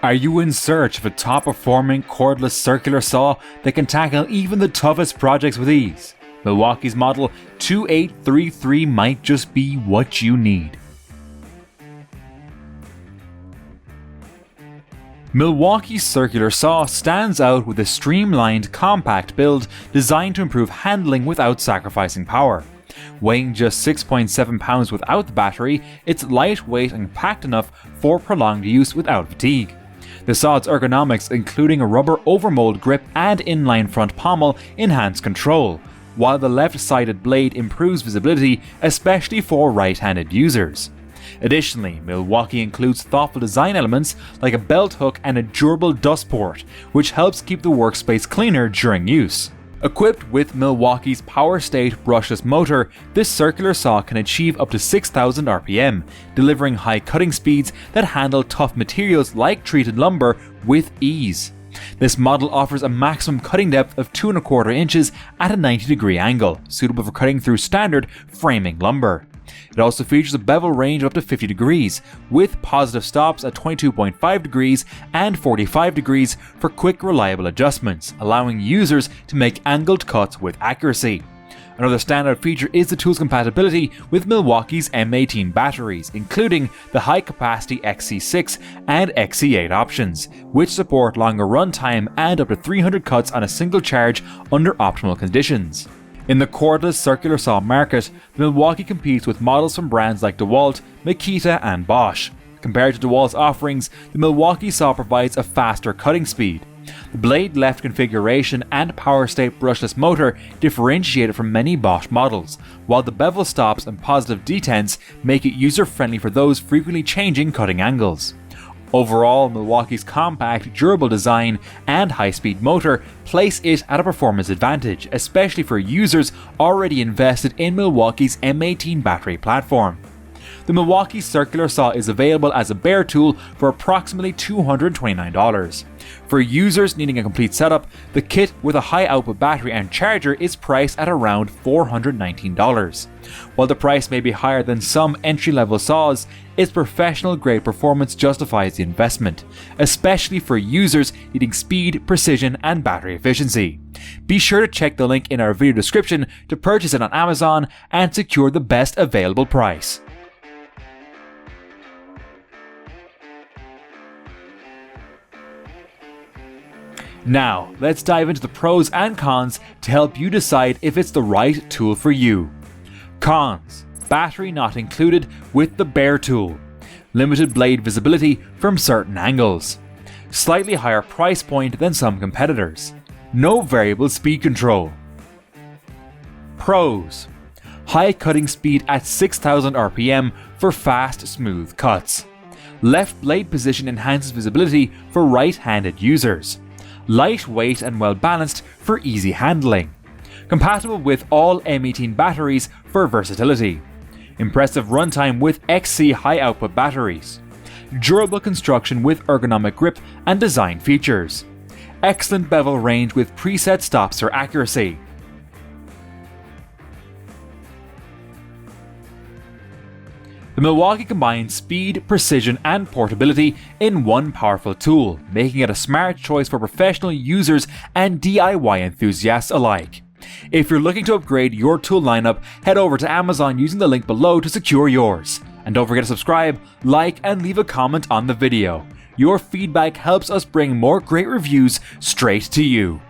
Are you in search of a top-performing cordless circular saw that can tackle even the toughest projects with ease? Milwaukee's model 2833 might just be what you need. Milwaukee's circular saw stands out with a streamlined, compact build designed to improve handling without sacrificing power. Weighing just 6.7 pounds without the battery, it's lightweight and packed enough for prolonged use without fatigue. The saw's ergonomics, including a rubber overmold grip and inline front pommel, enhance control, while the left-sided blade improves visibility, especially for right-handed users. Additionally, Milwaukee includes thoughtful design elements like a belt hook and a durable dust port, which helps keep the workspace cleaner during use. Equipped with Milwaukee's Power State brushless motor, this circular saw can achieve up to 6,000 RPM, delivering high cutting speeds that handle tough materials like treated lumber with ease. This model offers a maximum cutting depth of 2¼ inches at a 90-degree angle, suitable for cutting through standard framing lumber. It also features a bevel range of up to 50 degrees, with positive stops at 22.5 degrees and 45 degrees for quick, reliable adjustments, allowing users to make angled cuts with accuracy. Another standout feature is the tool's compatibility with Milwaukee's M18 batteries, including the high-capacity XC6 and XC8 options, which support longer runtime and up to 300 cuts on a single charge under optimal conditions. In the cordless circular saw market, the Milwaukee competes with models from brands like DeWalt, Makita, and Bosch. Compared to DeWalt's offerings, the Milwaukee saw provides a faster cutting speed. The blade left configuration and Power State brushless motor differentiate it from many Bosch models, while the bevel stops and positive detents make it user-friendly for those frequently changing cutting angles. Overall, Milwaukee's compact, durable design and high-speed motor place it at a performance advantage, especially for users already invested in Milwaukee's M18 battery platform. The Milwaukee circular saw is available as a bare tool for approximately $229. For users needing a complete setup, the kit with a high output battery and charger is priced at around $419. While the price may be higher than some entry-level saws, its professional-grade performance justifies the investment, especially for users needing speed, precision, and battery efficiency. Be sure to check the link in our video description to purchase it on Amazon and secure the best available price. Now, let's dive into the pros and cons to help you decide if it's the right tool for you. Cons: battery not included with the bare tool, limited blade visibility from certain angles, slightly higher price point than some competitors, no variable speed control. Pros: high cutting speed at 6,000 RPM for fast, smooth cuts. Left blade position enhances visibility for right-handed users. Lightweight and well balanced for easy handling. Compatible with all M18 batteries for versatility. Impressive runtime with XC high output batteries. Durable construction with ergonomic grip and design features. Excellent bevel range with preset stops for accuracy. The Milwaukee combines speed, precision, and portability in one powerful tool, making it a smart choice for professional users and DIY enthusiasts alike. If you're looking to upgrade your tool lineup, head over to Amazon using the link below to secure yours. And don't forget to subscribe, like, and leave a comment on the video. Your feedback helps us bring more great reviews straight to you.